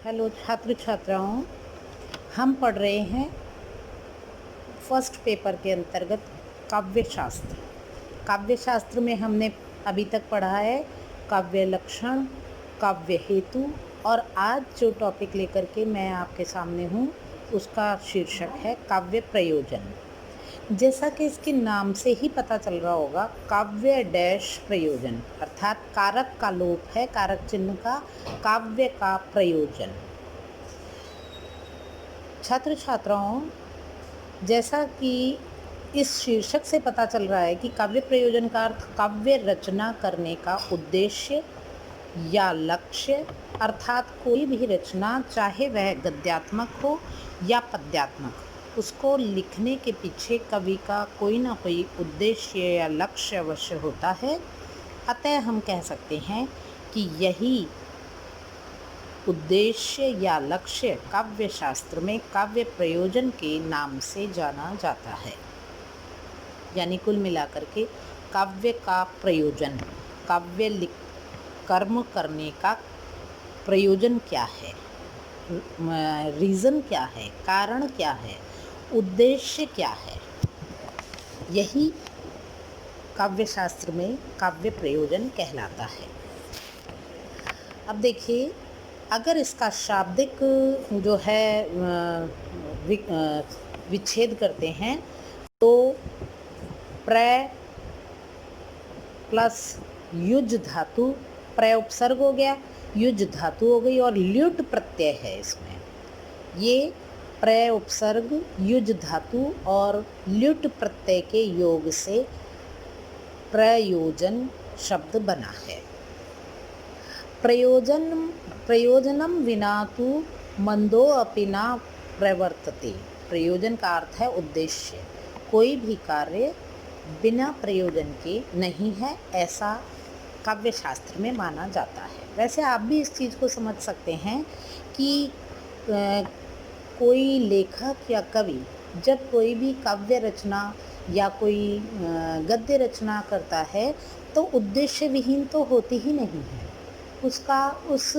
Hello छात्र छात्राओं, हम पढ़ रहे हैं फर्स्ट पेपर के अंतर्गत काव्य शास्त्र। काव्य शास्त्र में हमने अभी तक पढ़ा है काव्य लक्षण, काव्य हेतु, और आज जो टॉपिक लेकर के मैं आपके सामने हूँ उसका शीर्षक है काव्य प्रयोजन। जैसा कि इसके नाम से ही पता चल रहा होगा, काव्य डैश प्रयोजन अर्थात कारक का लोप है, कारक चिन्ह का, काव्य का प्रयोजन। छात्र छात्राओं, जैसा कि इस शीर्षक से पता चल रहा है कि काव्य प्रयोजन का अर्थ काव्य रचना करने का उद्देश्य या लक्ष्य, अर्थात कोई भी रचना, चाहे वह गद्यात्मक हो या पद्यात्मक, उसको लिखने के पीछे कवि का कोई ना कोई उद्देश्य या लक्ष्य अवश्य होता है। अतः हम कह सकते हैं कि यही उद्देश्य या लक्ष्य काव्य शास्त्र में काव्य प्रयोजन के नाम से जाना जाता है। यानी कुल मिलाकर के काव्य का प्रयोजन, काव्य कर्म करने का प्रयोजन क्या है, रीज़न क्या है, कारण क्या है, उद्देश्य क्या है, यही काव्य शास्त्र में काव्य प्रयोजन कहलाता है। अब देखिए, अगर इसका शाब्दिक जो है विच्छेद करते हैं तो प्रय प्लस युज धातु, प्रय उपसर्ग हो गया, युज धातु हो गई और ल्युट प्रत्यय है इसमें। ये प्रय उपसर्ग, युज धातु और ल्युट प्रत्यय के योग से प्रयोजन शब्द बना है। प्रयोजनम विना तु मंदो अपि न प्रवर्तते। प्रयोजन का अर्थ है उद्देश्य। कोई भी कार्य बिना प्रयोजन के नहीं है, ऐसा काव्य शास्त्र में माना जाता है। वैसे आप भी इस चीज़ को समझ सकते हैं कि कोई लेखक या कवि जब कोई भी काव्य रचना या कोई गद्य रचना करता है तो उद्देश्य विहीन तो होती ही नहीं है। उसका उस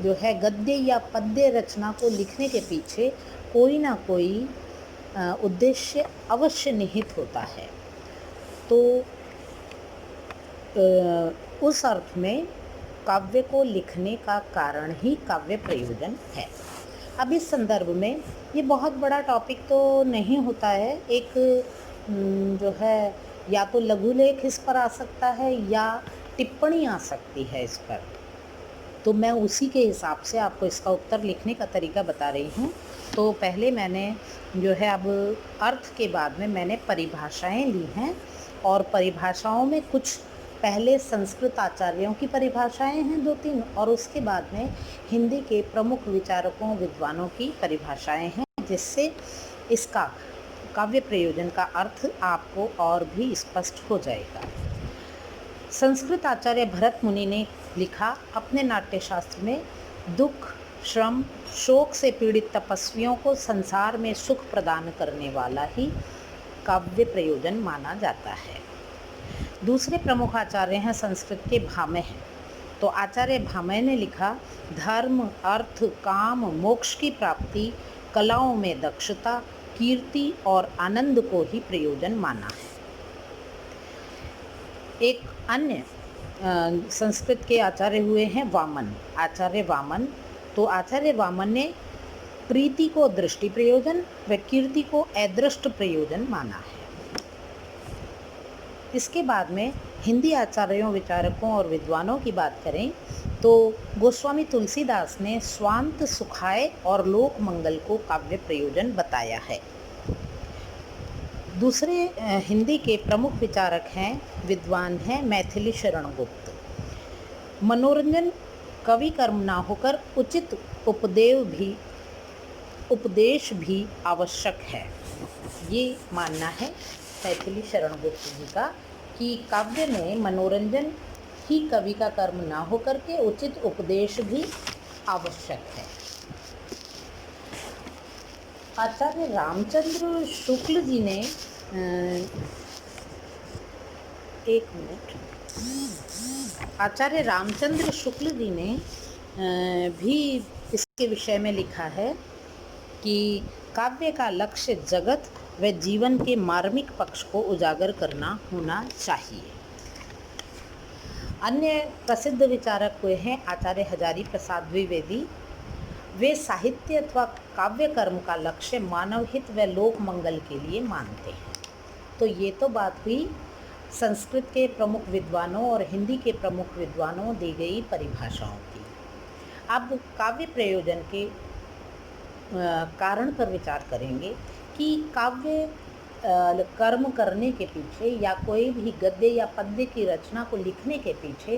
जो है गद्य या पद्य रचना को लिखने के पीछे कोई ना कोई उद्देश्य अवश्य निहित होता है। तो उस अर्थ में काव्य को लिखने का कारण ही काव्य प्रयोजन है। अब इस संदर्भ में ये बहुत बड़ा टॉपिक तो नहीं होता है, एक जो है या तो लघु लेख इस पर आ सकता है या टिप्पणी आ सकती है इस पर। तो मैं उसी के हिसाब से आपको इसका उत्तर लिखने का तरीका बता रही हूँ। तो पहले मैंने जो है अब अर्थ के बाद में मैंने परिभाषाएं ली हैं, और परिभाषाओं में कुछ पहले संस्कृत आचार्यों की परिभाषाएं हैं 2-3, और उसके बाद में हिंदी के प्रमुख विचारकों, विद्वानों की परिभाषाएं हैं, जिससे इसका काव्य प्रयोजन का अर्थ आपको और भी स्पष्ट हो जाएगा। संस्कृत आचार्य भरत मुनि ने लिखा अपने नाट्यशास्त्र में, दुख, श्रम, शोक से पीड़ित तपस्वियों को संसार में सुख प्रदान करने वाला ही काव्य प्रयोजन माना जाता है। दूसरे प्रमुख आचार्य हैं संस्कृत के भामह। तो आचार्य भामह ने लिखा, धर्म, अर्थ, काम, मोक्ष की प्राप्ति, कलाओं में दक्षता, कीर्ति और आनंद को ही प्रयोजन माना है। एक अन्य संस्कृत के आचार्य हुए हैं वामन, आचार्य वामन। तो आचार्य वामन ने प्रीति को दृष्टि प्रयोजन व कीर्ति को अदृष्ट प्रयोजन माना है। इसके बाद में हिंदी आचार्यों, विचारकों और विद्वानों की बात करें तो गोस्वामी तुलसीदास ने स्वांत सुखाय और लोक मंगल को काव्य प्रयोजन बताया है। दूसरे हिंदी के प्रमुख विचारक हैं, विद्वान हैं मैथिली शरण गुप्त। मनोरंजन कवि कर्म ना होकर उचित उपदेश भी आवश्यक है, ये मानना है मैथिली शरण गुप्त जी का, कि काव्य में मनोरंजन ही कवि का कर्म ना होकर के उचित उपदेश भी आवश्यक है। आचार्य रामचंद्र शुक्ल जी ने आचार्य रामचंद्र शुक्ल जी ने भी इसके विषय में लिखा है कि काव्य का लक्ष्य जगत व जीवन के मार्मिक पक्ष को उजागर करना होना चाहिए। अन्य प्रसिद्ध विचारक हुए हैं आचार्य हजारी प्रसाद द्विवेदी। वे साहित्य अथवा काव्य कर्म का लक्ष्य मानव हित व लोक मंगल के लिए मानते हैं। तो ये तो बात हुई संस्कृत के प्रमुख विद्वानों और हिंदी के प्रमुख विद्वानों दी गई परिभाषाओं की। अब काव्य प्रयोजन के कारण पर विचार करेंगे कि काव्य कर्म करने के पीछे या कोई भी गद्य या पद्य की रचना को लिखने के पीछे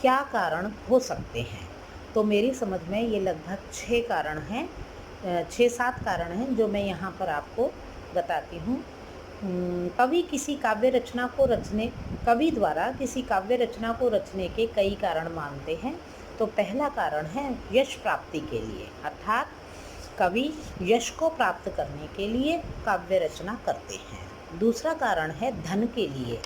क्या कारण हो सकते हैं। तो मेरी समझ में ये लगभग 6 कारण हैं, 6-7 कारण हैं जो मैं यहाँ पर आपको बताती हूँ। कवि द्वारा किसी काव्य रचना को रचने के कई कारण मानते हैं। तो पहला कारण है यश प्राप्ति के लिए, अर्थात कवि यश को प्राप्त करने के लिए काव्य रचना करते हैं। दूसरा कारण है धन के लिए,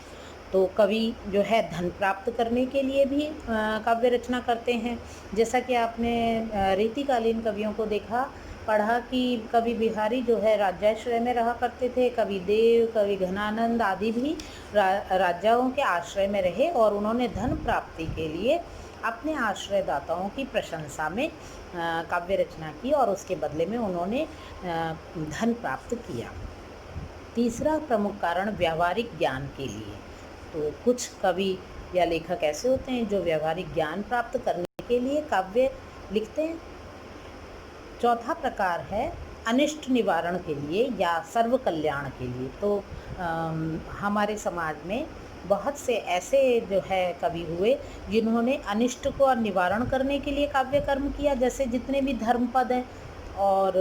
तो कवि जो है धन प्राप्त करने के लिए भी काव्य रचना करते हैं। जैसा कि आपने रीतिकालीन कवियों को देखा पढ़ा कि कवि बिहारी जो है राज्याश्रय में रहा करते थे, कवि देव, कवि घनानंद आदि भी राजाओं के आश्रय में रहे और उन्होंने धन प्राप्ति के लिए अपने आश्रयदाताओं की प्रशंसा में काव्य रचना की और उसके बदले में उन्होंने धन प्राप्त किया। तीसरा प्रमुख कारण व्यावहारिक ज्ञान के लिए, तो कुछ कवि या लेखक ऐसे होते हैं जो व्यावहारिक ज्ञान प्राप्त करने के लिए काव्य लिखते हैं। चौथा प्रकार है अनिष्ट निवारण के लिए या सर्व कल्याण के लिए। तो हमारे समाज में बहुत से ऐसे जो है कवि हुए जिन्होंने अनिष्ट को निवारण करने के लिए काव्य कर्म किया, जैसे जितने भी धर्मपद हैं और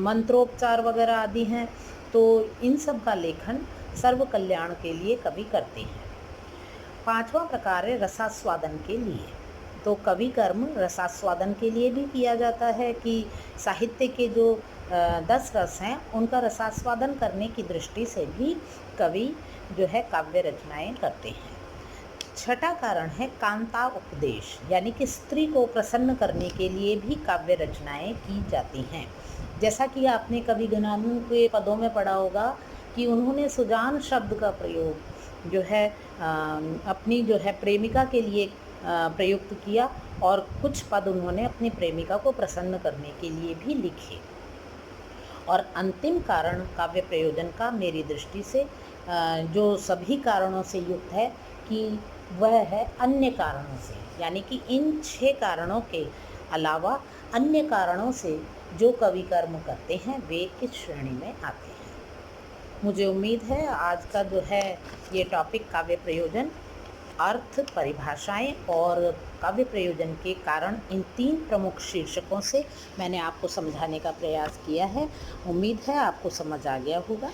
मंत्रोपचार वगैरह आदि हैं, तो इन सब का लेखन सर्व कल्याण के लिए कवि करते हैं। पांचवा प्रकार है रसास्वादन के लिए, तो कवि कर्म रसास्वादन के लिए भी किया जाता है कि साहित्य के जो 10 रस हैं उनका रसास्वादन करने की दृष्टि से भी कवि जो है काव्य रचनाएं करते हैं। छठा कारण है कांता उपदेश, यानी कि स्त्री को प्रसन्न करने के लिए भी काव्य रचनाएं की जाती हैं। जैसा कि आपने कवि घनानंद के पदों में पढ़ा होगा कि उन्होंने सुजान शब्द का प्रयोग जो है अपनी जो है प्रेमिका के लिए प्रयुक्त किया और कुछ पद उन्होंने अपनी प्रेमिका को प्रसन्न करने के लिए भी लिखे। और अंतिम कारण काव्य प्रयोजन का मेरी दृष्टि से जो सभी कारणों से युक्त है कि वह है अन्य कारणों से, यानी कि इन 6 कारणों के अलावा अन्य कारणों से जो कवि कर्म करते हैं वे इस श्रेणी में आते हैं। मुझे उम्मीद है आज का जो है ये टॉपिक काव्य प्रयोजन, अर्थ, परिभाषाएं और काव्य प्रयोजन के कारण, इन 3 प्रमुख शीर्षकों से मैंने आपको समझाने का प्रयास किया है। उम्मीद है आपको समझ आ गया होगा।